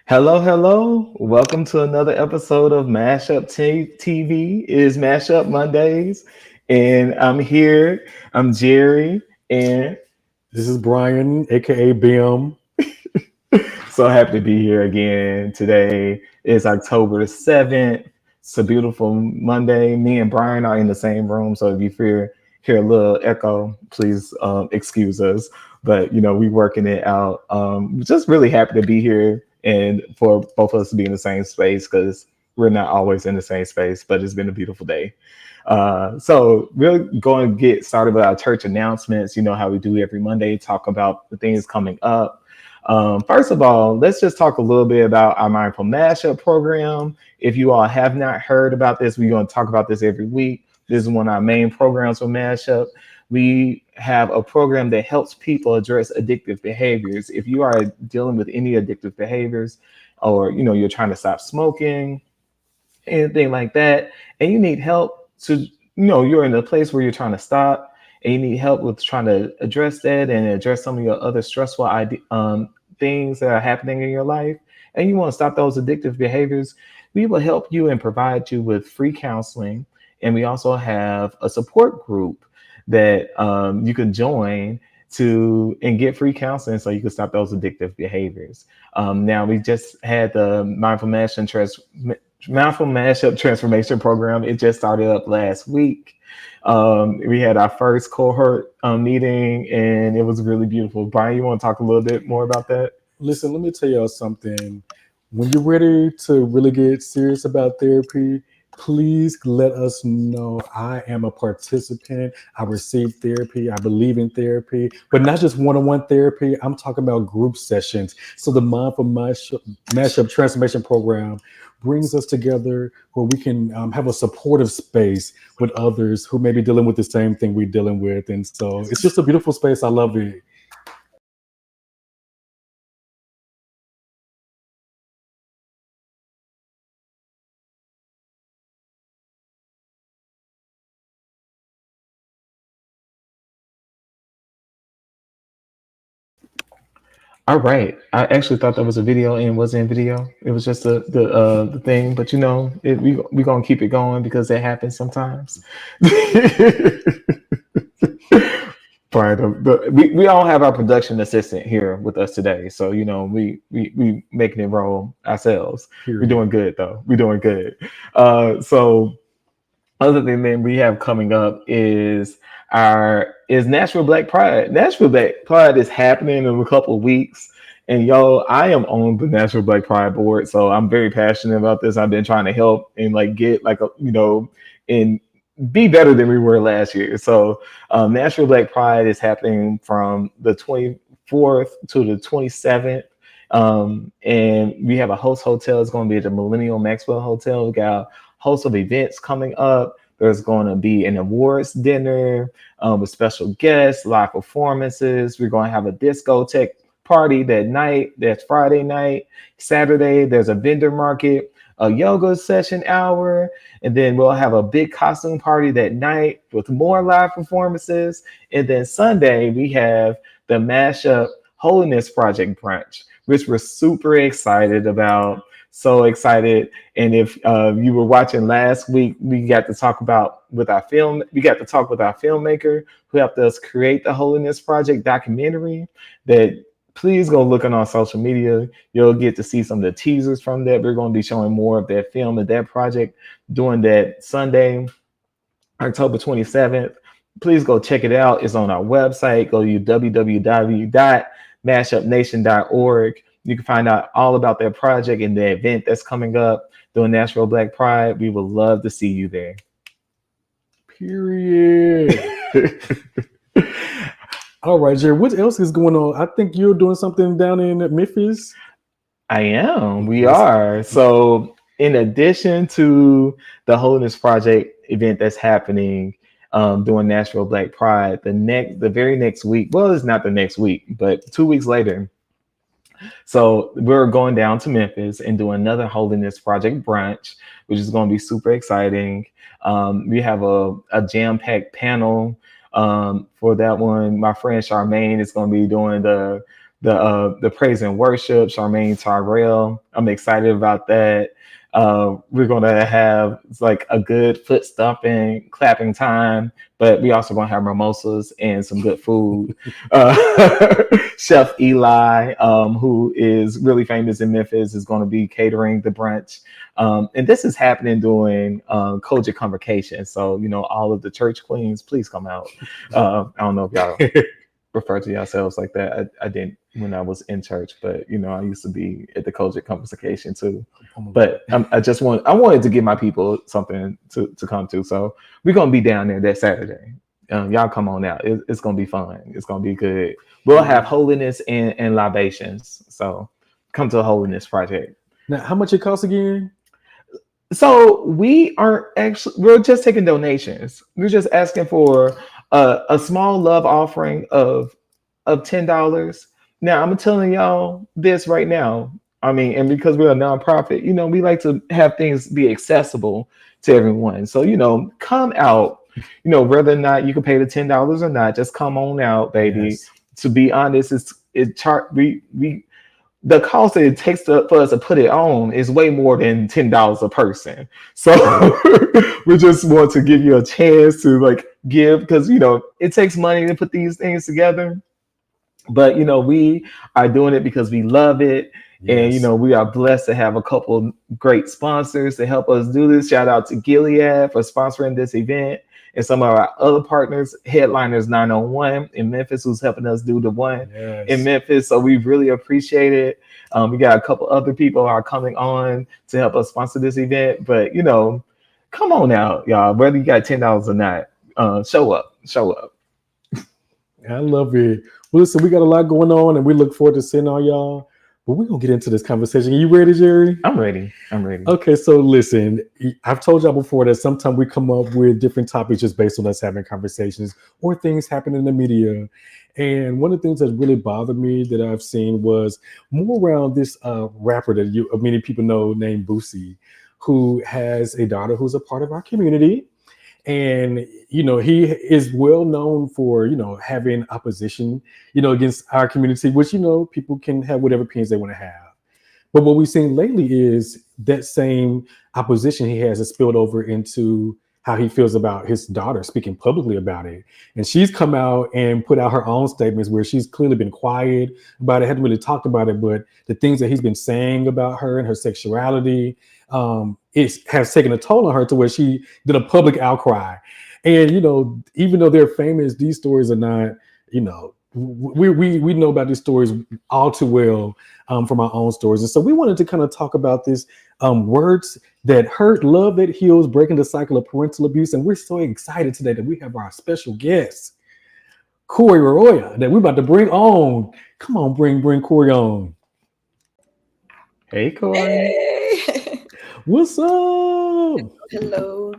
Hello, hello. Welcome to another episode of MashUp TV. It is MashUp Mondays, and I'm here. I'm Jerry, and This is Brian, aka Bim. so happy to be here again. Today is October the 7th. It's a beautiful Monday. Me and Brian are in the same room, so if you hear a little echo, please excuse us. But we working it out. Just really happy to be here and for both of us to be in the same space because we're not always in the same space. But it's been a beautiful day. So we're going to get started with our church announcements. You know how we do every Monday, talk about the things coming up. First of all, let's just talk a little bit about our Mindful Mashup program. If you all have not heard about this, we're going to talk about this every week. This is one of our main programs for Mashup. We have a program that helps people address addictive behaviors. If you are dealing with any addictive behaviors, or you're trying to stop smoking, anything like that, and you need help to, you're in a place where you're trying to stop, and you need help with trying to address that and address some of your other stressful things that are happening in your life, and you want to stop those addictive behaviors, we will help you and provide you with free counseling. And we also have a support group that you can join to and get free counseling so you can stop those addictive behaviors. Now we just had the Mindful Mashup Transformation Program. It just started up last week. We had our first cohort meeting, and it was really beautiful. Brian, you want to talk a little bit more about that? Listen, let me tell y'all something. When you're ready to really get serious about therapy, please let us know. I am a participant. I receive therapy. I believe in therapy, but not just one-on-one therapy. I'm talking about group sessions. So the Mindful Mashup Transformation Program brings us together where we can have a supportive space with others who may be dealing with the same thing we're dealing with. And so it's just a beautiful space. I love it. All right. I actually thought that was a video and it wasn't video. It was just the thing, but we gonna keep it going because that happens sometimes. Right. We all have our production assistant here with us today, so we making it roll ourselves. We're Period. doing good though. We're doing good. So other thing that we have coming up is Nashville Black Pride. Nashville Black Pride is happening in a couple of weeks. And yo, I am on the Nashville Black Pride board, so I'm very passionate about this. I've been trying to help and get and be better than we were last year. So Nashville Black Pride is happening from the 24th to the 27th. And we have a host hotel. It's going to be at the Millennial Maxwell Hotel. We got a host of events coming up. There's going to be an awards dinner with special guests, live performances. We're going to have a discotheque party that night. That's Friday night. Saturday, there's a vendor market, a yoga session hour, and then we'll have a big costume party that night with more live performances. And then Sunday, we have the Mashup Holiness Project brunch, which we're super excited about. So excited. And if you were watching last week, we got to talk with our filmmaker who helped us create the Holiness Project documentary. That please go look on our social media. You'll get to see some of the teasers from that. We're going to be showing more of that film and that project during that Sunday, October 27th. Please go check it out. It's on our website. Go to www.mashupnation.org. You can find out all about their project and the event that's coming up during Nashville Black Pride. We would love to see you there. Period. All right, Jerry, what else is going on? I think you're doing something down in Memphis. I am. We are. So in addition to the Holiness Project event that's happening during Nashville Black Pride, the very next week, well, it's not the next week, but 2 weeks later. So we're going down to Memphis and doing another Holiness Project brunch, which is going to be super exciting. We have a jam-packed panel for that one. My friend Charmaine is going to be doing the the praise and worship, Charmaine Tyrell. I'm excited about that. We're gonna have like a good foot stomping, clapping time, but we also gonna have mimosas and some good food. Chef Eli, who is really famous in Memphis, is going to be catering the brunch. And this is happening during Kojic Convocation. So, all of the church queens, please come out. I don't know if y'all refer to yourselves like that. I didn't when I was in church, but I used to be at the Kojic Convocation too. But I wanted to give my people something to come to. So we're going to be down there that Saturday. Y'all come on out. It's going to be fun. It's going to be good. We'll have holiness and libations. So come to a holiness project. Now, how much it costs again? So we're just taking donations. We're just asking for a small love offering of $10. Now I'm telling y'all this right now. I mean, and because we're a nonprofit, we like to have things be accessible to everyone. So, come out, whether or not you can pay the $10 or not, just come on out, baby. Yes. To be honest, the cost that it takes for us to put it on is way more than $10 a person. So we just want to give you a chance to give, because, it takes money to put these things together. But, we are doing it because we love it. Yes. And, we are blessed to have a couple great sponsors to help us do this. Shout out to Gilead for sponsoring this event, and some of our other partners, Headliners 901 in Memphis, who's helping us do the one in Memphis. So we really appreciate it. We got a couple other people who are coming on to help us sponsor this event. But, come on out, y'all. Whether you got $10 or not, show up. I love it. Well, listen, we got a lot going on, and we look forward to seeing all y'all. But we're going to get into this conversation. Are you ready, Jerry? I'm ready. Okay, so listen, I've told y'all before that sometimes we come up with different topics just based on us having conversations or things happen in the media. And one of the things that really bothered me that I've seen was more around this rapper that many people know named Boosie, who has a daughter who's a part of our community. And, he is well known for, having opposition, against our community, which, people can have whatever opinions they want to have. But what we've seen lately is that same opposition he has is spilled over into how he feels about his daughter, speaking publicly about it. And she's come out and put out her own statements where she's clearly been quiet about it, hadn't really talked about it, but the things that he's been saying about her and her sexuality, has taken a toll on her to where she did a public outcry. And, even though they're famous, these stories are not, we know about these stories all too well from our own stories. And so we wanted to kind of talk about this words that hurt, love that heals, breaking the cycle of parental abuse. And we're so excited today that we have our special guest, Cory Roroya, that we're about to bring on. Come on, bring Cory on. Hey, Cory. Hey. What's up? Hello.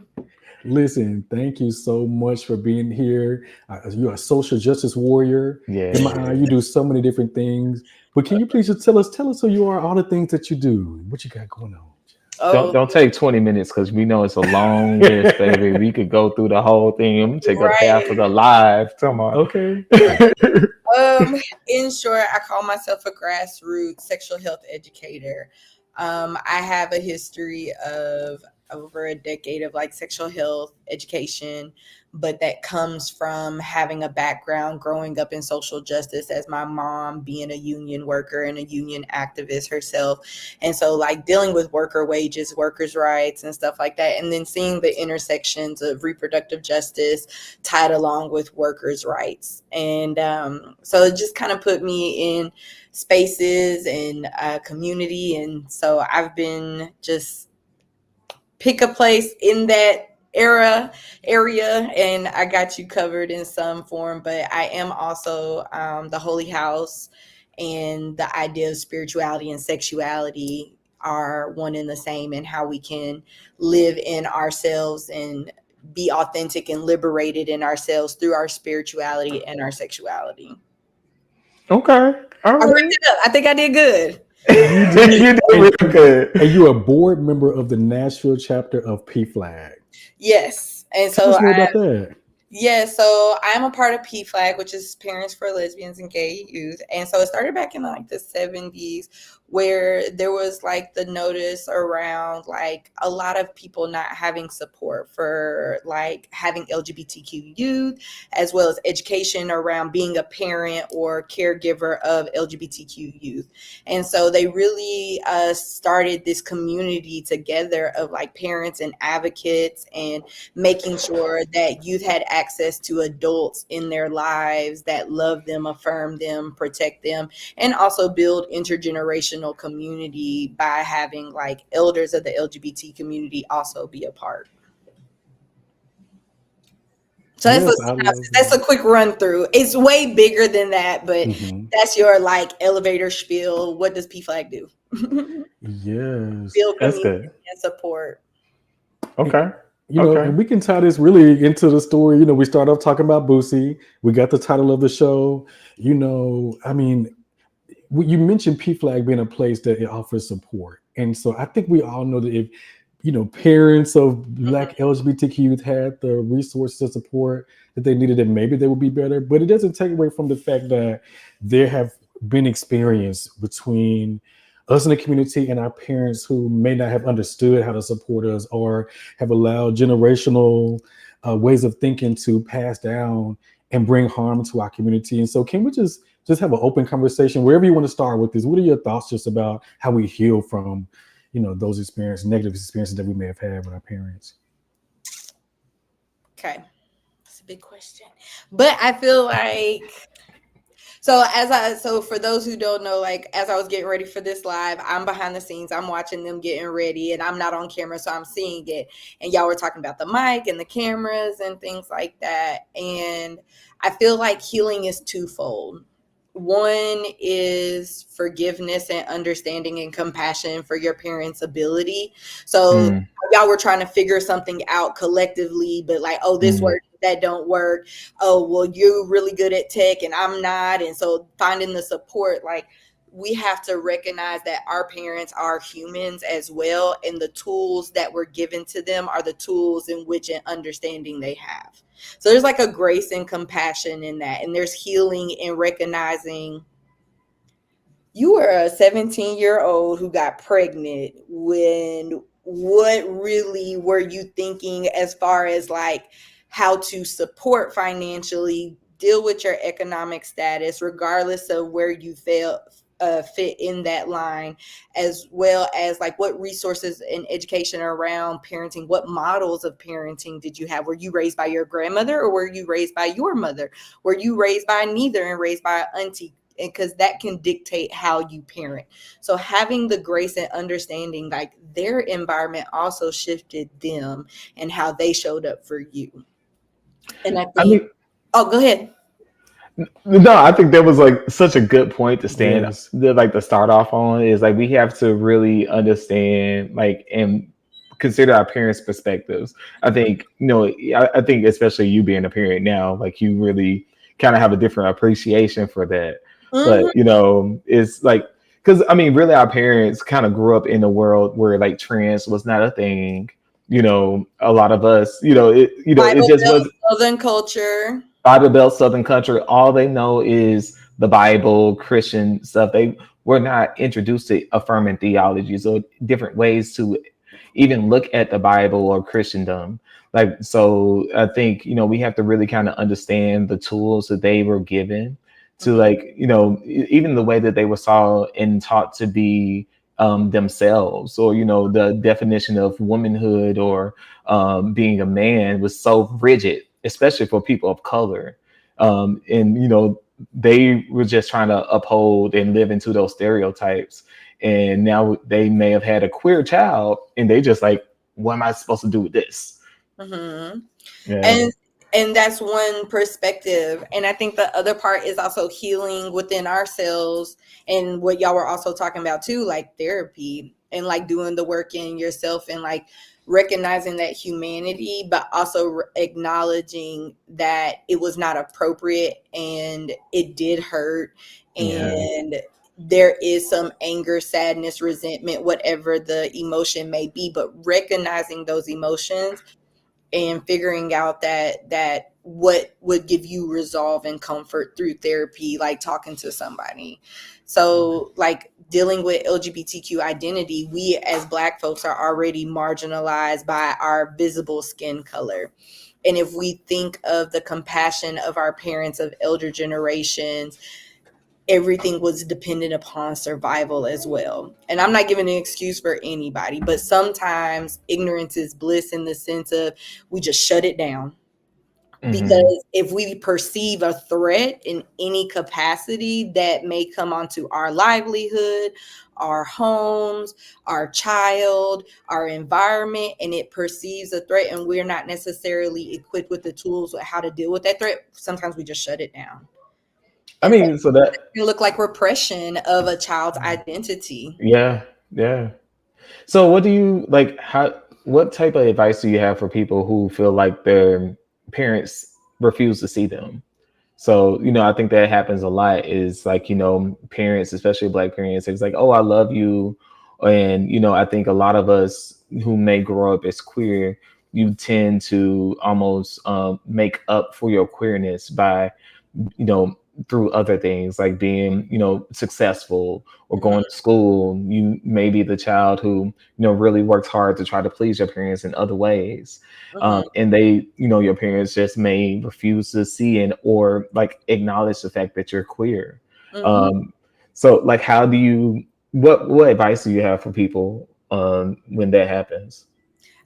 Listen, thank you so much for being here. You're a social justice warrior. Yeah. You do so many different things. But can you please just tell us who you are, all the things that you do, what you got going on? Don't take 20 minutes because we know it's a long list, baby. We could go through the whole thing. I'm gonna take up half of the live. Come on. Okay. In short, I call myself a grassroots sexual health educator. I have a history of over a decade of sexual health education, but that comes from having a background growing up in social justice as my mom being a union worker and a union activist herself. And so dealing with worker wages, workers' rights and stuff like that. And then seeing the intersections of reproductive justice tied along with workers' rights. And so it just kind of put me in spaces and community. And so I've been just pick a place in that area, and I got you covered in some form. But I am also the Holy House, and the idea of spirituality and sexuality are one and the same, and how we can live in ourselves and be authentic and liberated in ourselves through our spirituality and our sexuality. Okay. All right. I wrapped it up. I think I did good. You did real good. And you're a board member of the Nashville chapter of PFLAG. Yes. And so Tell us more about that. Yeah, so I'm a part of PFLAG, which is Parents for Lesbians and Gay Youth. And so it started back in like the 70s, where there was like the notice around like a lot of people not having support for like having LGBTQ youth, as well as education around being a parent or caregiver of LGBTQ youth. And so they really started this community together of like parents and advocates, and making sure that youth had access to adults in their lives that love them, affirm them, protect them, and also build intergenerational community by having like elders of the LGBT community also be a part. So that's Yes, I love that's a that. quick run through. It's way bigger than that, but Mhm. that's your like elevator spiel. What does PFLAG do? Yes. Build That's community good. and support. Okay. And Okay. we can tie this really into the story. We start off talking about Boosie. We got the title of the show. I mean, you mentioned PFLAG being a place that it offers support. And so I think we all know that if, parents of Mhm. Black LGBTQ youth had the resources and support that they needed, then maybe they would be better. But it doesn't take away from the fact that there have been experience between us in the community and our parents who may not have understood how to support us, or have allowed generational ways of thinking to pass down and bring harm to our community. And so can we just have an open conversation wherever you want to start with this? What are your thoughts just about how we heal from, those experiences, negative experiences that we may have had with our parents? Okay. That's a big question. But I feel like so for those who don't know, like as I was getting ready for this live, I'm behind the scenes. I'm watching them getting ready, and I'm not on camera, so I'm seeing it. And y'all were talking about the mic and the cameras and things like that. And I feel like healing is twofold. One is forgiveness and understanding and compassion for your parents' ability. So Mm, y'all were trying to figure something out collectively, but like, oh, this mm. works, that don't work. Oh, well, you're really good at tech and I'm not. And so finding the support, like we have to recognize that our parents are humans as well. And the tools that were given to them are the tools in which an understanding they have. So there's like a grace and compassion in that. And there's healing in recognizing you were a 17-year-old who got pregnant. When what really were you thinking as far as like how to support financially, deal with your economic status regardless of where you fit in that line, as well as like what resources and education around parenting, what models of parenting did you have? Were you raised by your grandmother, or were you raised by your mother? Were you raised by neither and raised by an auntie? Because that can dictate how you parent. So having the grace and understanding, like their environment also shifted them and how they showed up for you. And I I think, mean, oh, go ahead. no, I think that was like such a good point to stand Yes. like to start off on is like we have to really understand like and consider our parents' perspectives. I think I think especially you being a parent now, like you really kind of have a different appreciation for that. But Mhm. it's like because I mean, really, our parents kind of grew up in a world where like trans was not a thing. A lot of us, it Bible just Belt, was Southern culture. Bible Belt, Southern Country, all they know is the Bible, Christian stuff. They were not introduced to affirming theologies or different ways to even look at the Bible or Christendom. Like, so I think, we have to really kind of understand the tools that they were given to, Mhm. like, even the way that they were saw and taught to be themselves, or, the definition of womanhood or being a man was so rigid, especially for people of color. And they were just trying to uphold and live into those stereotypes. And now they may have had a queer child, and they just like, what am I supposed to do with this? Mhm. Yeah. And that's one perspective. And I think the other part is also healing within ourselves, and what y'all were also talking about too, like therapy and like doing the work in yourself, and like recognizing that humanity, but also acknowledging that it was not appropriate and it did hurt. Yeah. And there is some anger, sadness, resentment, whatever the emotion may be, but recognizing those emotions and figuring out that what would give you resolve and comfort through therapy, like talking to somebody. So like dealing with LGBTQ identity, we as Black folks are already marginalized by our visible skin color. And if we think of the compassion of our parents, of elder generations, everything was dependent upon survival as well. And I'm not giving an excuse for anybody, but sometimes ignorance is bliss, in the sense of we just shut it down. Because if we perceive a threat in any capacity that may come onto our livelihood, our homes, our child, our environment, and it perceives a threat and we're not necessarily equipped with the tools of how to deal with that threat, sometimes we just shut it down. I mean, so that It look like repression of a child's identity. yeah, yeah. So what do you like what type of advice do you have for people who feel like their parents refuse to see them? So, I think that happens a lot is like, parents, especially Black parents, it's like, oh, I love you. And, I think a lot of us who may grow up as queer, you tend to almost make up for your queerness by, through other things like being, successful or going to school. You may be the child who, really works hard to try to please your parents in other ways. And they, your parents just may refuse to see and or like acknowledge the fact that you're queer. So like, how do you, what advice do you have for people when that happens?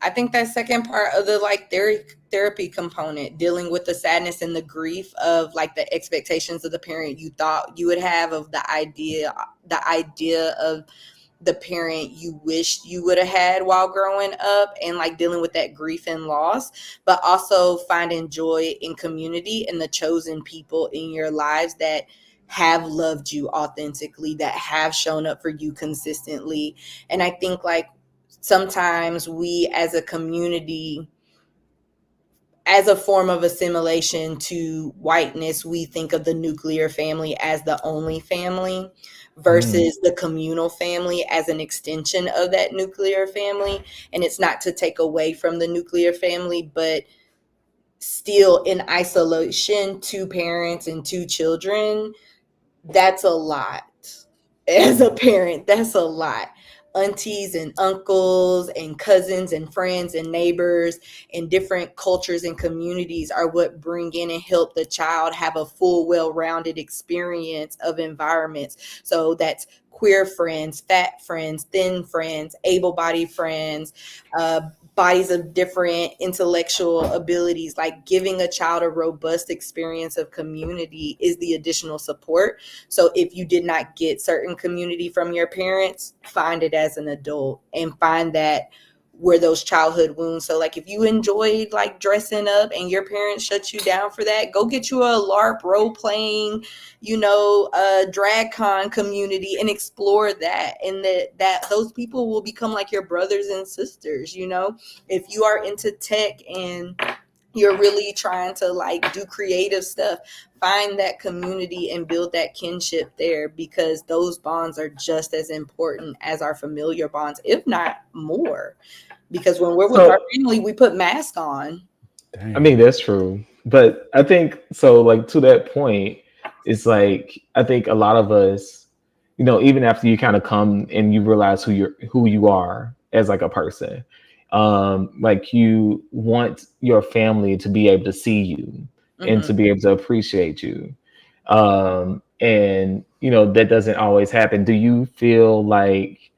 I think that second part of the like therapy component, dealing with the sadness and the grief of like the expectations of the parent you thought you would have, of the idea of the parent you wished you would have had while growing up, and like dealing with that grief and loss, but also finding joy in community and the chosen people in your lives that have loved you authentically, that have shown up for you consistently. And I think like sometimes we as a community, as a form of assimilation to whiteness, we think of the nuclear family as the only family versus the communal family as an extension of that nuclear family. And it's not to take away from the nuclear family, but still in isolation, two parents and two children, that's a lot. As a parent, that's a lot. Aunties and uncles and cousins and friends and neighbors and different cultures and communities are what bring in and help the child have a full, well-rounded experience of environments. So that's queer friends, fat friends, thin friends, able-bodied friends, bodies of different intellectual abilities. Like giving a child a robust experience of community is the additional support. So if you did not get certain community from your parents, find it as an adult and find that where those childhood wounds. So like if you enjoyed like dressing up and your parents shut you down for that, go get you a LARP role playing, drag con community and explore that. And that those people will become like your brothers and sisters. If you are into tech and you're really trying to like do creative stuff, find that community and build that kinship there, because those bonds are just as important as our familiar bonds, if not more. Because when we're with our family, we put masks on. I mean, that's true. But I think so, like to that point, it's like I think a lot of us, even after you kind of come and you realize who you are as like a person, like you want your family to be able to see you and to be able to appreciate you. And that doesn't always happen. Do you feel like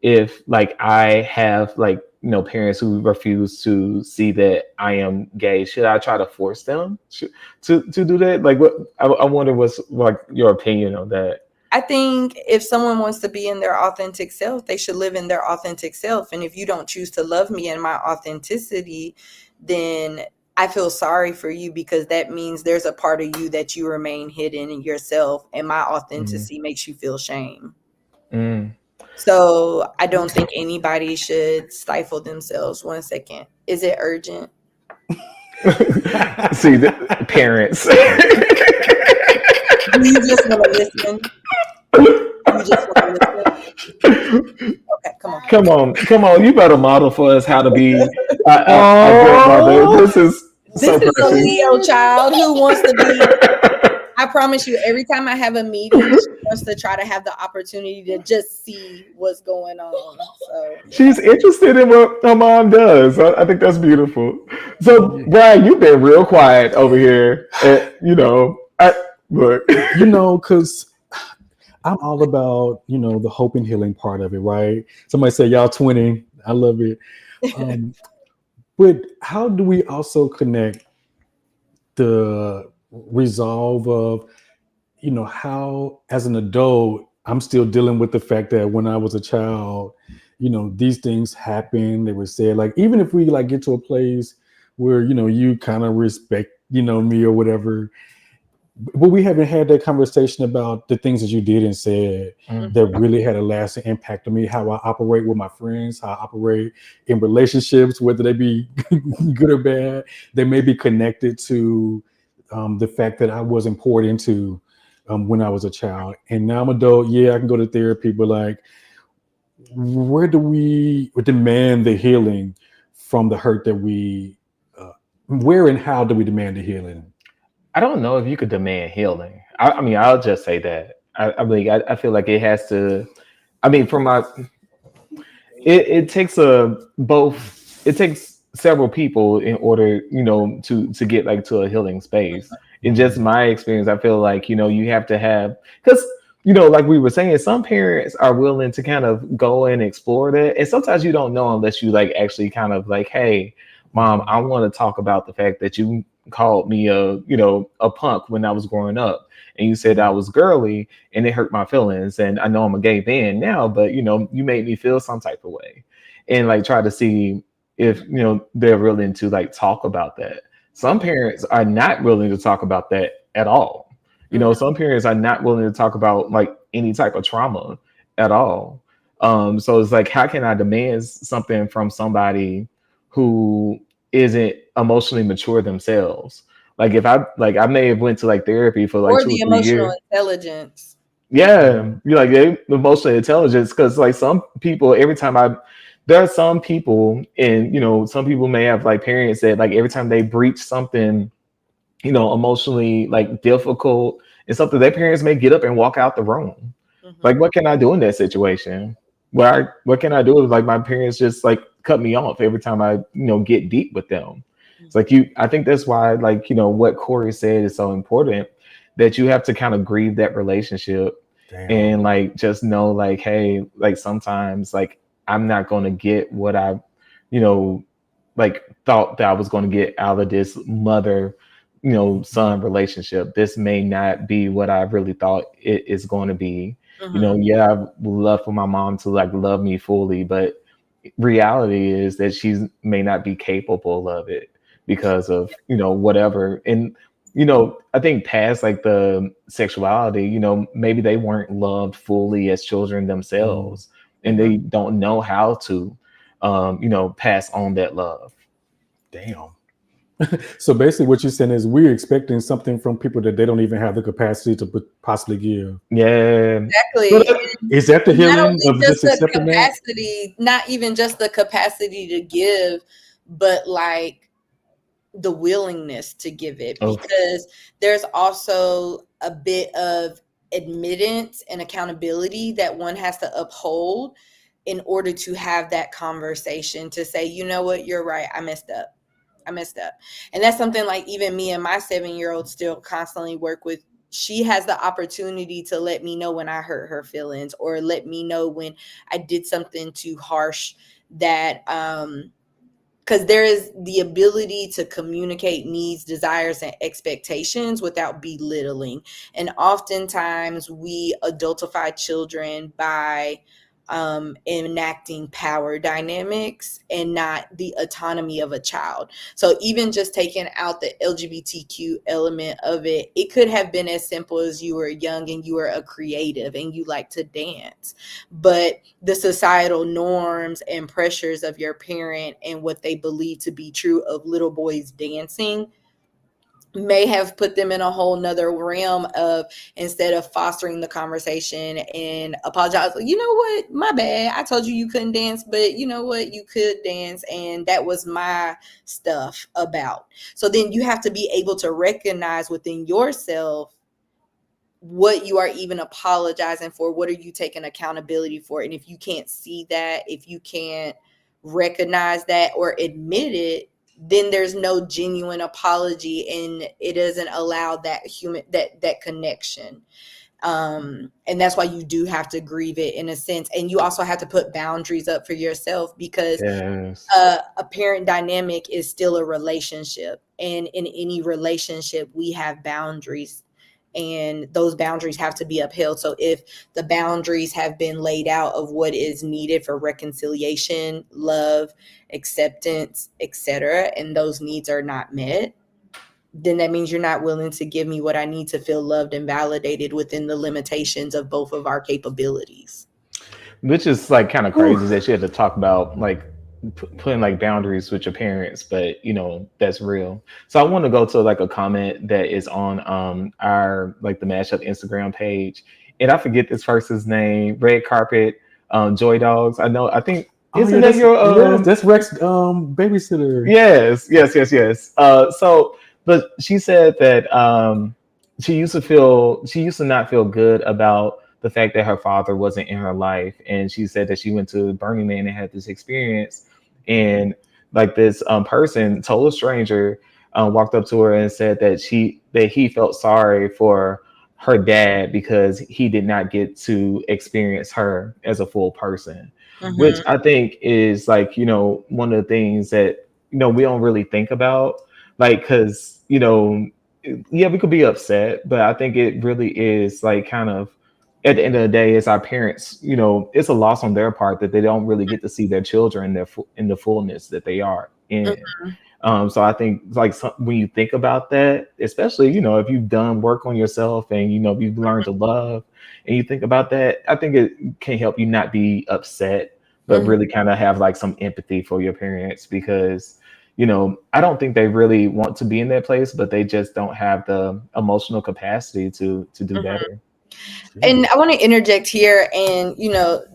if like I have like parents who refuse to see that I am gay, should I try to force them to do that? Like, what I wonder what's like your opinion on that. I think if someone wants to be in their authentic self, they should live in their authentic self. And if you don't choose to love me in my authenticity, then I feel sorry for you, because that means there's a part of you that you remain hidden in yourself. And my authenticity makes you feel shame. So I don't think anybody should stifle themselves. 1 second. Is it urgent? See, the parents. You just want to listen. You just want to listen. Okay, come on. Come on. You better model for us how to be a grandmother. This So is a precious. Leo child who wants to be. I promise you, every time I have a meeting, she wants to try to have the opportunity to just see what's going on. So She's interested in what her mom does. I think that's beautiful. So, Brian, you've been real quiet over here. Look. Because I'm all about, the hope and healing part of it, right? Somebody say, y'all 20. I love it. But how do we also connect the resolve of, how as an adult, I'm still dealing with the fact that when I was a child, these things happen. They were said, like, even if we like get to a place where, you kind of respect, me or whatever, but we haven't had that conversation about the things that you did and said that really had a lasting impact on me, how I operate with my friends, how I operate in relationships, whether they be good or bad. They may be connected to the fact that I wasn't poured into when I was a child. And now I'm adult. Yeah, I can go to therapy, but like, where do we demand the healing from the hurt that where and how do we demand the healing? I don't know if you could demand healing. I mean, I'll just say that. I feel like it has to. I mean, it takes it takes several people in order, to get like to a healing space. In just my experience, I feel like, you have to have, because, like we were saying, some parents are willing to kind of go and explore that. And sometimes you don't know unless you like actually kind of like, hey, mom, I want to talk about the fact that you called me a punk when I was growing up. And you said I was girly and it hurt my feelings. And I know I'm a gay man now, but you made me feel some type of way. And like try to see if they're willing to like talk about that. Some parents are not willing to talk about that at all. Some parents are not willing to talk about like any type of trauma at all. So it's like, how can I demand something from somebody who isn't emotionally mature themselves? Like if I may have went to like therapy for like or 2 or the 3 emotional years. intelligence. Yeah, you're like emotional intelligence, because like some people, there are some people, and some people may have like parents that like every time they breach something, emotionally like difficult and something, their parents may get up and walk out the room. Like, what can I do in that situation? What can I do? Like, my parents just like cut me off every time I get deep with them. It's like I think that's why, like, what Cory said is so important, that you have to kind of grieve that relationship. Damn. And like just know like, hey, like sometimes like I'm not going to get what I like thought that I was going to get out of this mother son relationship. This may not be what I really thought it is going to be. Yeah, I would love for my mom to like love me fully, but reality is that she may not be capable of it because of whatever. And I think past like the sexuality, maybe they weren't loved fully as children themselves, and they don't know how to pass on that love. Damn. So basically what you're saying is we're expecting something from people that they don't even have the capacity to possibly give. Yeah, Exactly. Is that the Not healing only of just just the accepting that? capacity, not even just the capacity to give, but like the willingness to give it, because there's also a bit of admittance and accountability that one has to uphold in order to have that conversation, to say, you know what, you're right, I messed up. And that's something like even me and my 7-year-old still constantly work with. She has the opportunity to let me know when I hurt her feelings, or let me know when I did something too harsh, that because there is the ability to communicate needs, desires, and expectations without belittling. And oftentimes we adultify children by enacting power dynamics and not the autonomy of a child. So even just taking out the LGBTQ element of it, it could have been as simple as you were young and you were a creative and you like to dance, but the societal norms and pressures of your parent and what they believe to be true of little boys dancing may have put them in a whole nother realm of, instead of fostering the conversation and apologize, you know what, my bad, I told you couldn't dance, but you know what, you could dance, and that was my stuff about. So then you have to be able to recognize within yourself what you are even apologizing for, what are you taking accountability for. And if you can't see that, if you can't recognize that or admit it, then there's no genuine apology, and it doesn't allow that that connection. And that's why you do have to grieve it in a sense, and you also have to put boundaries up for yourself, because Yes. a parent dynamic is still a relationship, and in any relationship we have boundaries, and those boundaries have to be upheld. So if the boundaries have been laid out of what is needed for reconciliation, love, acceptance, etc., and those needs are not met, then that means you're not willing to give me what I need to feel loved and validated within the limitations of both of our capabilities. Which is like kind of Whew. crazy that you had to talk about like putting like boundaries with your parents, but you know that's real. So I want to go to like a comment that is on our like the MashUp Instagram page, and I forget this person's name. Red Carpet, Joy Dogs. I think Oh isn't yeah, that that's your that's Rex babysitter. yes. So but she said that she used to not feel good about the fact that her father wasn't in her life, and she said that she went to Burning Man and had this experience, and like this person, total stranger, walked up to her and said that he felt sorry for her dad because he did not get to experience her as a full person, which Mm-hmm. I think is like, you know, one of the things that, you know, we don't really think about, like, because, you know, yeah, we could be upset, but I think it really is like kind of at the end of the day, it's our parents, you know, it's a loss on their part that they don't really get to see their children in in the fullness that they are in. So I think like when you think about that, especially, you know, if you've done work on yourself and, you know, you've learned to love and you think about that, I think it can help you not be upset, but Mm-hmm. really kind of have like some empathy for your parents, because, you know, I don't think they really want to be in that place, but they just don't have the emotional capacity to do better. And I Jeez. want to interject here, and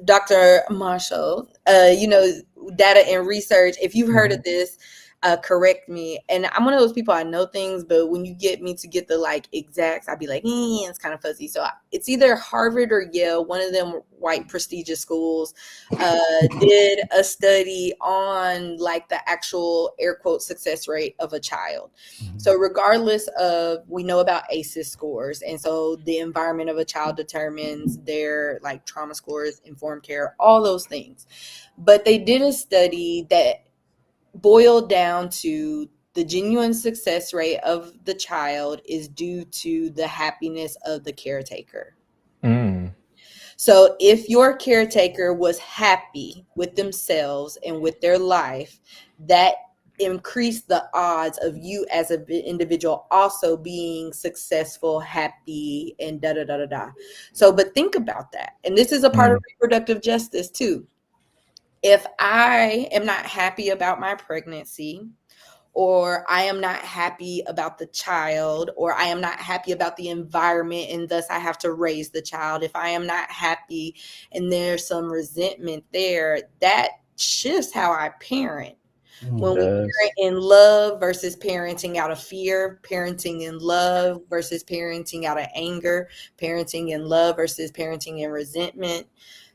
Dr. Marshall, data and research. If you've heard Mhm. of this, correct me. And I'm one of those people, I know things, but when you get me to get the like exacts, I'd be like, it's kind of fuzzy. So it's either Harvard or Yale, one of them white prestigious schools, did a study on like the actual air quote success rate of a child. Mhm. So regardless of, we know about ACEs scores, and so the environment of a child determines their like trauma scores, informed care, all those things. But they did a study that boiled down to the genuine success rate of the child is due to the happiness of the caretaker. Mm. So if your caretaker was happy with themselves and with their life, that increased the odds of you as an individual also being successful, happy, and da da da da da. So, but think about that. And this is a part of Mm. reproductive justice too. If I am not happy about my pregnancy, or I am not happy about the child, or I am not happy about the environment and thus I have to raise the child, if I am not happy and there's some resentment there, that shifts how I parent. It When Mm. we does. parent in love versus parenting out of fear, parenting in love versus parenting out of anger, parenting in love versus parenting in resentment.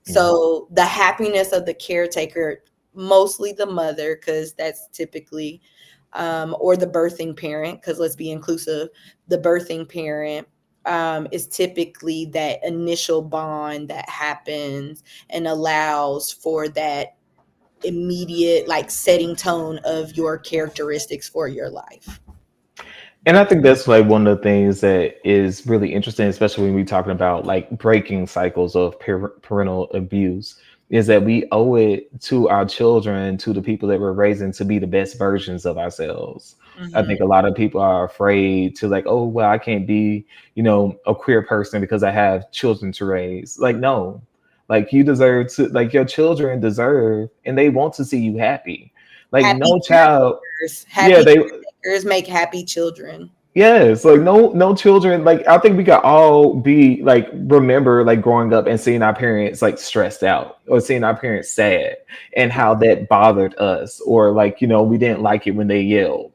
Yeah. So the happiness of the caretaker, mostly the mother, because that's typically, or the birthing parent, because let's be inclusive, the birthing parent is typically that initial bond that happens and allows for that immediate like setting tone of your characteristics for your life. And I think that's like one of the things that is really interesting, especially when we're talking about like breaking cycles of parental abuse, is that we owe it to our children, to the people that we're raising, to be the best versions of ourselves. I Mm-hmm. think a lot of people are afraid to like, oh, well, I can't be, you know, a queer person because I have children to raise. Like, no, like you deserve to, like your children deserve, and they want to see you happy. Like Happy no child, caretakers, yeah, happy they caretakers make happy children. Yes, like no children. Like I think we could all be like remember like growing up and seeing our parents like stressed out or seeing our parents sad and how that bothered us or like we didn't like it when they yelled.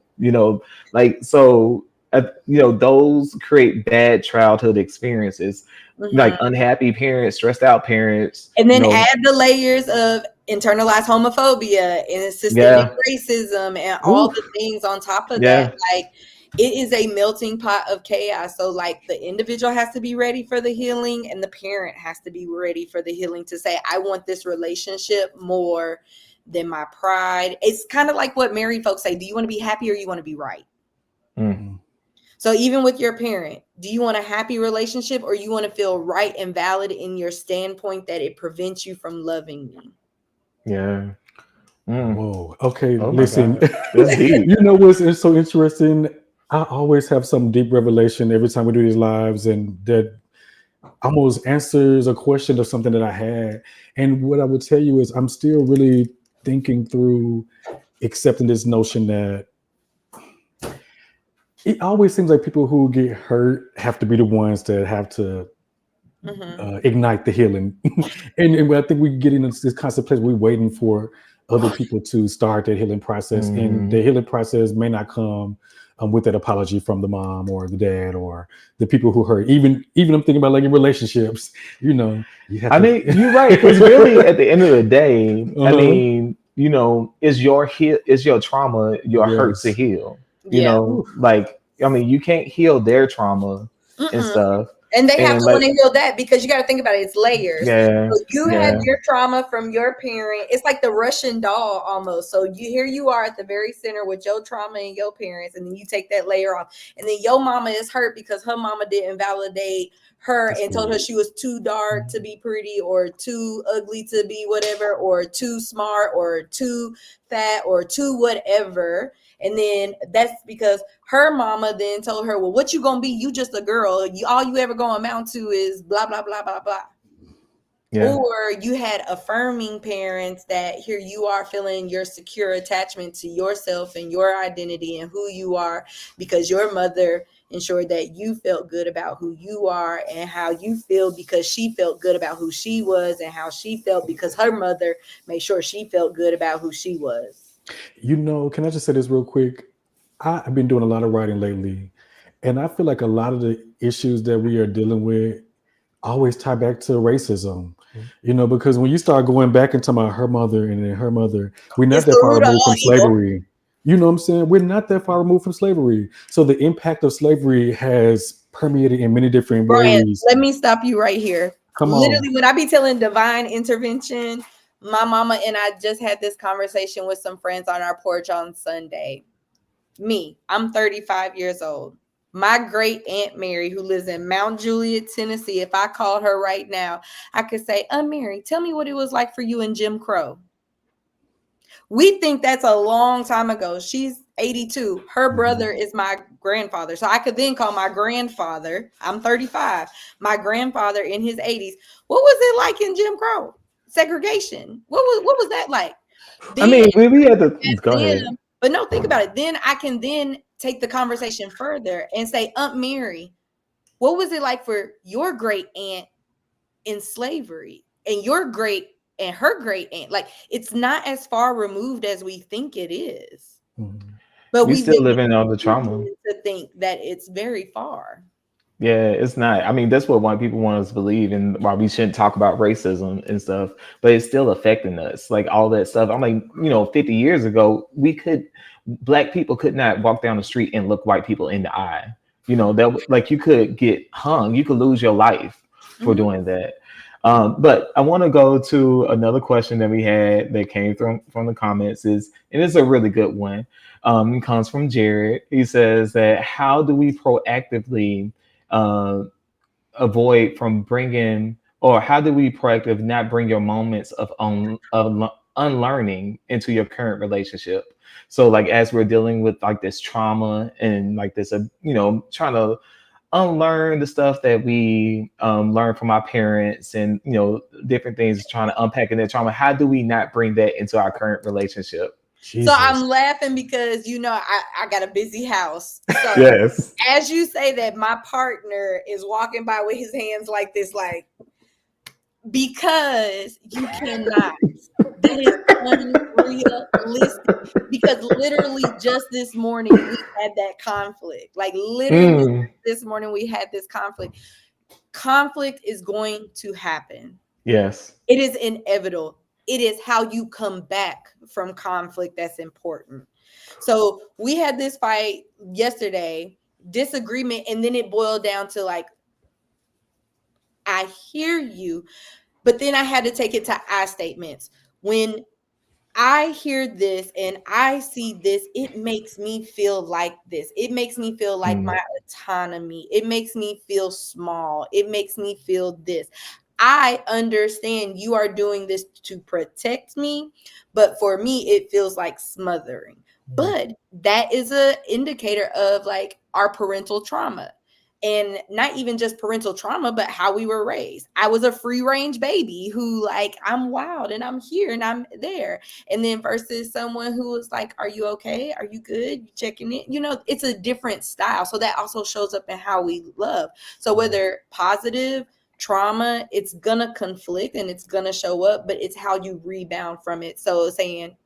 Like so those create bad childhood experiences like Mhm. unhappy parents, stressed out parents. And then add the layers of internalized homophobia and systemic Yeah, racism and all the oof, things on top of that. yeah, Like it is a melting pot of chaos. So like the individual has to be ready for the healing and the parent has to be ready for the healing to say, I want this relationship more than my pride. It's kind of like what married folks say. Do you want to be happy or you want to be right? mm, So even with your parent, do you want a happy relationship or you want to feel right and valid in your standpoint that it prevents you from loving me? yeah. Mm. Whoa. Okay, Oh my listen. God, that's deep. You know what's is so interesting? I always have some deep revelation every time we do these lives, and that almost answers a question of something that I had. And what I would tell you is I'm still really thinking through accepting this notion that it always seems like people who get hurt have to be the ones that have to Mm-hmm. ignite the healing. And I think we get into this constant place we're waiting for other people to start that healing process, and Hmm. the healing process may not come with that apology from the mom or the dad or the people who hurt. Even I'm thinking about like in relationships, you have I to. mean, you're right because really, at the end of the day, I Uh-huh. mean, is your trauma your hurt to Yes. heal? Yeah. Oof. Like I mean, you can't heal their trauma and Mm-mm. stuff, And they have and to like want to heal that because you got to think about it. It's layers. yeah, So you have yeah, your trauma from your parent. It's like the Russian doll almost. So you are at the very center with your trauma and your parents, and then you take that layer off, and then your mama is hurt because her mama didn't validate her That's and told good. her she was too dark to be pretty or too ugly to be whatever or too smart or too fat or too whatever. And then that's because her mama then told her, well, what you gonna be? You just a girl. All you ever gonna amount to is blah, blah, blah, blah, blah. yeah. Or you had affirming parents that here you are feeling your secure attachment to yourself and your identity and who you are because your mother ensured that you felt good about who you are and how you feel because she felt good about who she was and how she felt because her mother made sure she felt good about who she was. Can I just say this real quick? I've been doing a lot of writing lately, and I feel like a lot of the issues that we are dealing with always tie back to racism. Because when you start going back into my her mother and then her mother, we're not It's that the far root of removed all from evil. slavery. You know what I'm saying? We're not that far removed from slavery. So the impact of slavery has permeated in many different Brian, ways. let me stop you right here. Come on. Literally, when I be telling divine intervention, my mama and I just had this conversation with some friends on our porch on Sunday. I'm 35 years old. My great Aunt Mary, who lives in Mount Juliet, Tennessee, if I called her right now, I could say, Aunt Mary, tell me what it was like for you in Jim Crow. We think that's a long time ago. She's 82. Her brother is my grandfather. So I could then call my grandfather. I'm 35. My grandfather in his 80s. What was it like in Jim Crow? Segregation. What was that like? I Then mean, we had to ask go ahead. them, but no, think about it. Then I can then take the conversation further and say, Aunt Mary, what was it like for your great aunt in slavery and your great and her great aunt? Like it's not as far removed as we think it is, Mhm. but We we've still been living on the trauma. to think that it's very far. Yeah, it's not. I mean, that's what white people want us to believe, and why we shouldn't talk about racism and stuff. But it's still affecting us, like all that stuff. I'm like, 50 years ago, black people could not walk down the street and look white people in the eye. Like you could get hung, you could lose your life for Mhm. doing that. But I want to go to another question that we had that came from the comments and it's a really good one. It comes from Jared. He says that how do we proactively uh, avoid from bringing, or how do we proactive not bring your moments of unlearning into your current relationship? So like as we're dealing with like this trauma and like this trying to unlearn the stuff that we learned from our parents and different things, trying to unpack in that trauma, how do we not bring that into our current relationship? So I'm laughing because, I got a busy house. So Yes. as you say that, my partner is walking by with his hands like this, like, because you cannot. That is unrealistic. Because literally just this morning we had that conflict. Like literally this morning we had this conflict. Conflict is going to happen. Yes. It is inevitable. It is how you come back from conflict that's important. So we had this fight yesterday, disagreement, and then it boiled down to like, I hear you, but then I had to take it to I statements. When I hear this and I see this, it makes me feel like this. It makes me feel like my autonomy. It makes me feel small. It makes me feel this. I understand you are doing this to protect me, but for me, it feels like smothering. But that is an indicator of like our parental trauma. And not even just parental trauma, but how we were raised. I was a free range baby who like, I'm wild and I'm here and I'm there. And then versus someone who was like, are you okay? Are you good? You checking in? It's a different style. So that also shows up in how we love. So whether positive, trauma, it's gonna conflict and it's gonna show up, but it's how you rebound from it. So saying,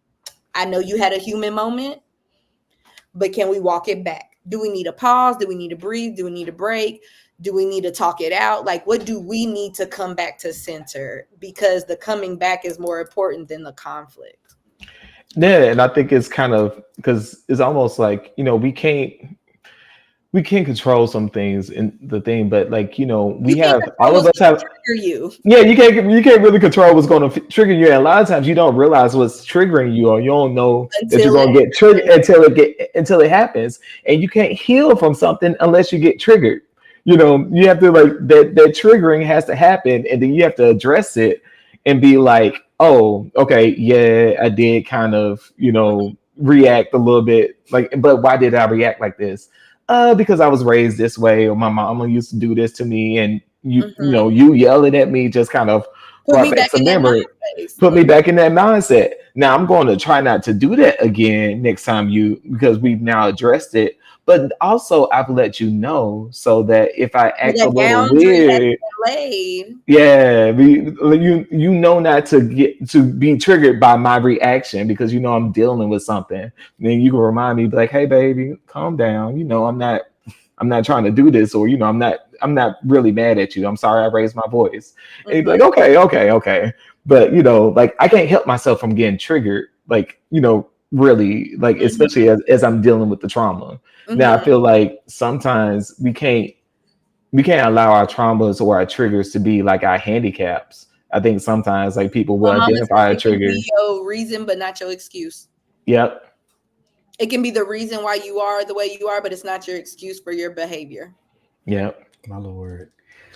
I know you had a human moment, but can we walk it back? Do we need a pause? Do we need to breathe? Do we need a break? Do we need to talk it out? Like, what do we need to come back to center? Because the coming back is more important than the conflict. Yeah, and I think it's kind of because it's almost like, we can't control some things in the thing, but like, we have all of us have trigger you. Yeah, you can't really control what's going to trigger you. And a lot of times you don't realize what's triggering you, or you don't know that you're going to get triggered until it happens. And you can't heal from something unless you get triggered. You have to like that triggering has to happen, and then you have to address it and be like, oh, okay, yeah, I did kind of, react a little bit like, but why did I react like this? Because I was raised this way, or my mama used to do this to me, and you yelling at me just kind of brought back some memory, put me back in that mindset. Now I'm going to try not to do that again next time because we've now addressed it. But also I've let you know so that if I act a little weird, you know not to get to be triggered by my reaction, because I'm dealing with something. And then you can remind me, like, hey baby, calm down. I'm not trying to do this, or I'm not really mad at you. I'm sorry I raised my voice. And you'd be like, okay. But like I can't help myself from getting triggered, like, really, like, especially as I'm dealing with the trauma. Now I feel like sometimes we can't allow our traumas or our triggers to be like our handicaps. I think sometimes like people will identify a trigger. It can be your reason, but not your excuse. Yep. It can be the reason why you are the way you are, but it's not your excuse for your behavior. Yep. My Lord.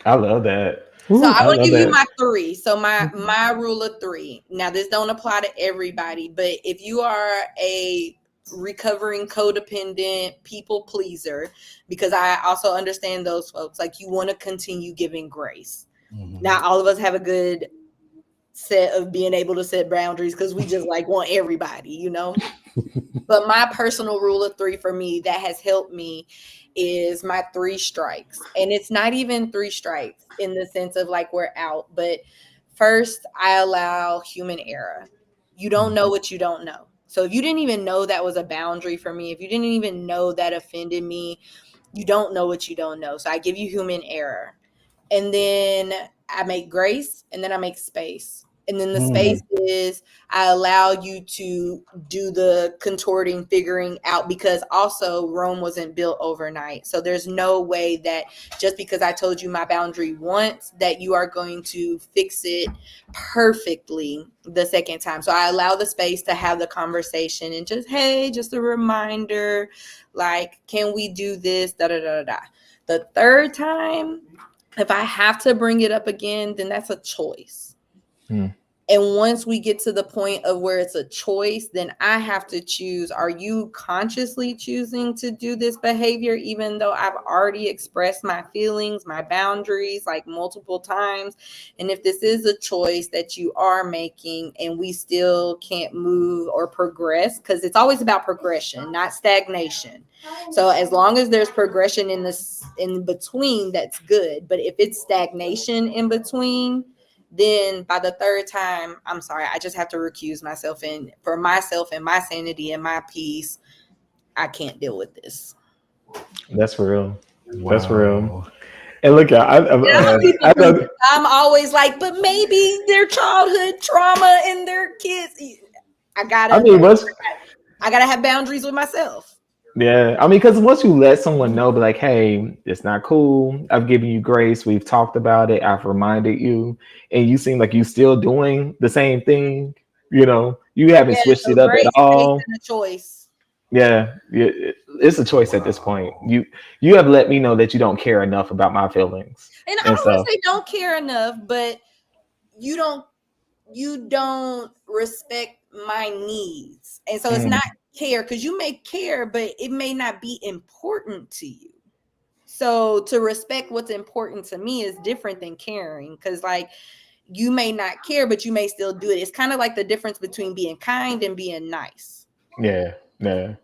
I love that. So I want to give you my 3. So my rule of 3. Now this don't apply to everybody, but if you are a recovering codependent people pleaser, because I also understand those folks, like you want to continue giving grace. Now all of us have a good set of being able to set boundaries because we just like want everybody, But my personal rule of 3 for me that has helped me is my 3 strikes. And it's not even 3 strikes in the sense of like we're out, but first I allow human error. You don't know what you don't know. So if you didn't even know that was a boundary for me, if you didn't even know that offended me, you don't know what you don't know. So I give you human error. And then I make grace, and then I make space. And then the space is I allow you to do the contorting, figuring out, because also Rome wasn't built overnight. So there's no way that just because I told you my boundary once that you are going to fix it perfectly the second time. So I allow the space to have the conversation and just, hey, just a reminder, like, can we do this? Da, da, da, da. The third time, if I have to bring it up again, then that's a choice. And once we get to the point of where it's a choice, then I have to choose, are you consciously choosing to do this behavior, even though I've already expressed my feelings, my boundaries, like multiple times? And if this is a choice that you are making and we still can't move or progress, because it's always about progression, not stagnation. So as long as there's progression in between, that's good. But if it's stagnation in between, then by the third time, I'm sorry, I just have to recuse myself. And for myself and my sanity and my peace, I can't deal with this. That's real. That's real. Wow. And look, And I'm a people I pleaser. know. I'm always like, but maybe their childhood trauma and their kids. I I mean, what's gotta have boundaries with myself. Yeah, I mean, because once you let someone know, be like, "Hey, it's not cool. I've given you grace. We've talked about it. I've reminded you, and you seem like you still doing the same thing. You haven't Yeah, switched so it up at grace, faith, all. and a choice. Yeah, it's a choice at this point. Wow. You have let me know that you don't care enough about my feelings And I and don't want stuff. to say don't care enough, but you don't you don't respect my needs. And so it's Mm, not care, because you may care, but it may not be important to you. So to respect what's important to me is different than caring, because like you may not care, but you may still do it. It's kind of like the difference between being kind and being nice. yeah, yeah.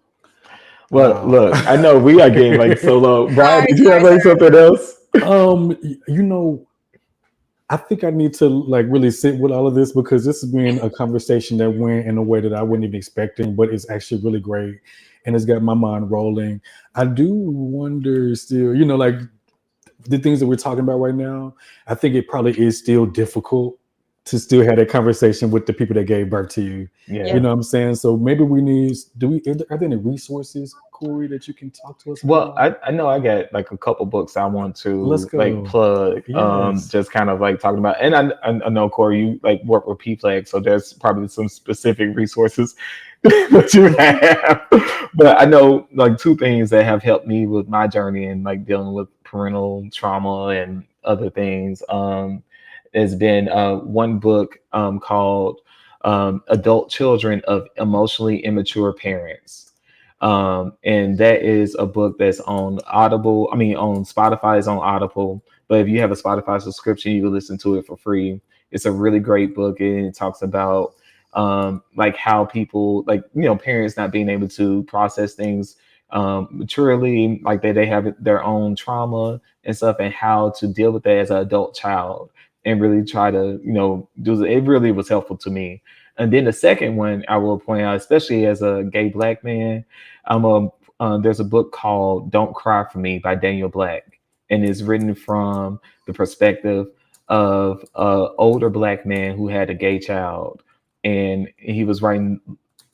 Well, Wow. look, I know we are getting like so low. Brian, Sorry, did you have sorry, like sorry. something else? You know, I think I need to like really sit with all of this, because this has been a conversation that went in a way that I wasn't even expecting, but it's actually really great and it's got my mind rolling. I do wonder still, like the things that we're talking about right now, I think it probably is still difficult to still have that conversation with the people that gave birth to you. You Yeah. know what I'm saying? So maybe we need, are there any resources, Corey, that you can talk to us Well, about? I know I got like a couple books I want Let's to like go. plug. Yes. Just kind of like talking about, and I know Corey, you like work with PFLAG, so there's probably some specific resources that you have. But I know like two things that have helped me with my journey and like dealing with parental trauma and other things. Has been one book called "Adult Children of Emotionally Immature Parents." And that is a book that's on Audible. I mean, on Spotify is on Audible. But if you have a Spotify subscription, you can listen to it for free. It's a really great book, and it talks about like how people, like parents not being able to process things maturely, like they have their own trauma and stuff, and how to deal with that as an adult child, and really try to do it. Really was helpful to me. And then the second one I will point out, especially as a gay Black man, there's a book called "Don't Cry for Me" by Daniel Black, and it's written from the perspective of an older Black man who had a gay child, and he was writing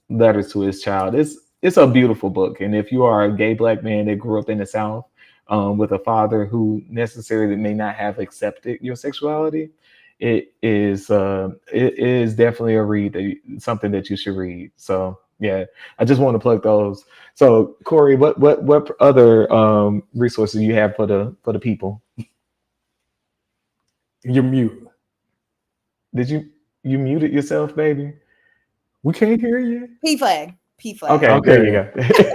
letters to his child. It's a beautiful book, and if you are a gay Black man that grew up in the South with a father who necessarily may not have accepted your sexuality, it is definitely a read, something that you should read. So yeah, I just want to plug those. So Corey, what other resources you have for the people? You're mute. Did you muted yourself, baby? We can't hear you. P flag. P flag. Okay, there you Okay. go.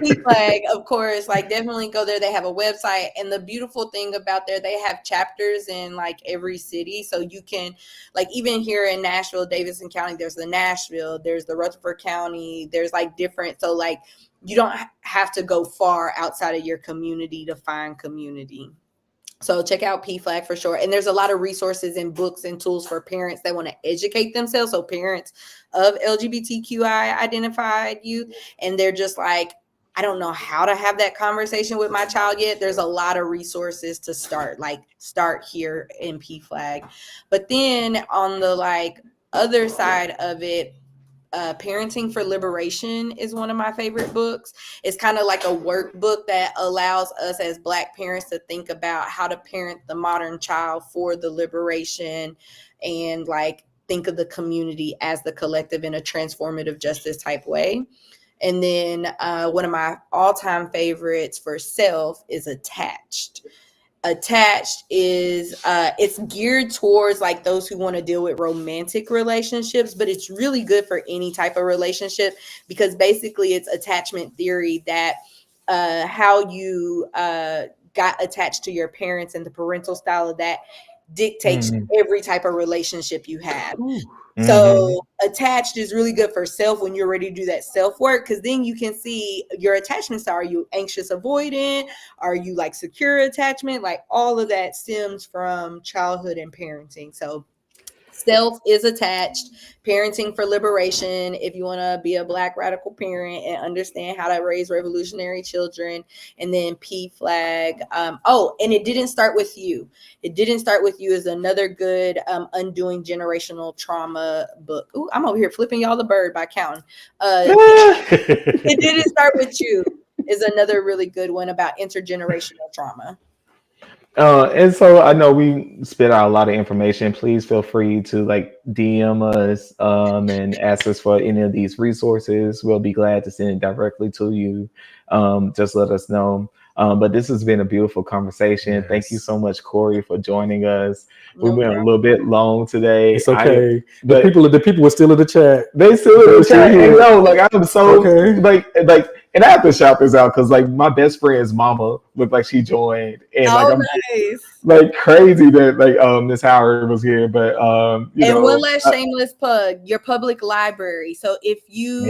P flag, of course, like definitely go there. They have a website, and the beautiful thing about there, they have chapters in like every city, so you can, like, even here in Nashville, Davidson County, there's the Nashville, there's the Rutherford County, there's like different, so like you don't have to go far outside of your community to find community. So check out PFLAG for sure. And there's a lot of resources and books and tools for parents that want to educate themselves. So parents of LGBTQI identified youth, and they're just like, I don't know how to have that conversation with my child yet. There's a lot of resources to start, like start here in PFLAG. But then on the like other side of it, Parenting for Liberation is one of my favorite books. It's kind of like a workbook that allows us as Black parents to think about how to parent the modern child for the liberation, and like think of the community as the collective in a transformative justice type way. And then one of my all-time favorites for self is Attached. Attached is it's geared towards like those who want to deal with romantic relationships, but it's really good for any type of relationship, because basically it's attachment theory, that how you got attached to your parents and the parental style of that dictates every type of relationship you have. So attached is really good for self when you're ready to do that self work, because then you can see your attachment style. Are you anxious avoidant? Are you like secure attachment? Like all of that stems from childhood and parenting. So self is attached, parenting for liberation, if you want to be a Black radical parent and understand how to raise revolutionary children. And then P flag. And it didn't start with you. It didn't start with you is another good undoing generational trauma book. Ooh, I'm over here flipping y'all the bird by counting. It didn't start with you is another really good one about intergenerational trauma. And so I know we spit out a lot of information. Please feel free to like DM us and ask us for any of these resources. We'll be glad to send it directly to you. Just let us know. But this has been a beautiful conversation. Yes. Thank you so much, Cory, for joining us. We went a little bit long today. It's okay. The people were still in the chat. They still in the chat. And like I'm so like and I have to shout this out because like my best friend's mama looked like she joined, and like I'm like crazy that like Miss Howard was here. But one last shameless plug: your public library. So if you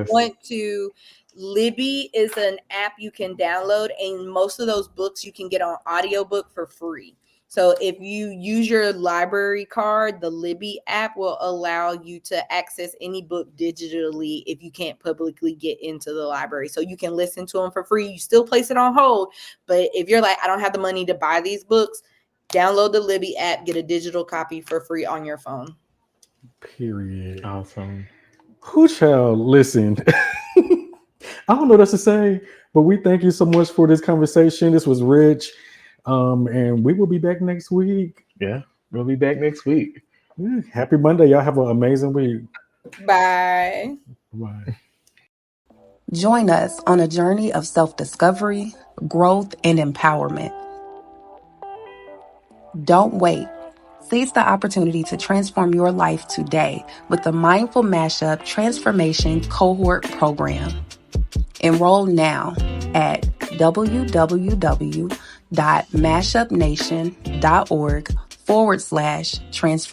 want to. Libby is an app you can download, and most of those books you can get on audiobook for free. So if you use your library card, the Libby app will allow you to access any book digitally if you can't publicly get into the library. So you can listen to them for free. You still place it on hold, but if you're like, I don't have the money to buy these books, download the Libby app, get a digital copy for free on your phone. Period. Awesome. Who shall listen? I don't know what else to say, but we thank you so much for this conversation. This was rich. And we will be back next week. Yeah, we'll be back next week. Yeah, happy Monday. Y'all have an amazing week. Bye. Bye. Join us on a journey of self-discovery, growth, and empowerment. Don't wait. Seize the opportunity to transform your life today with the Mindful MashUp Transformation Cohort Program. Enroll now at www.mashupnation.org/transformation.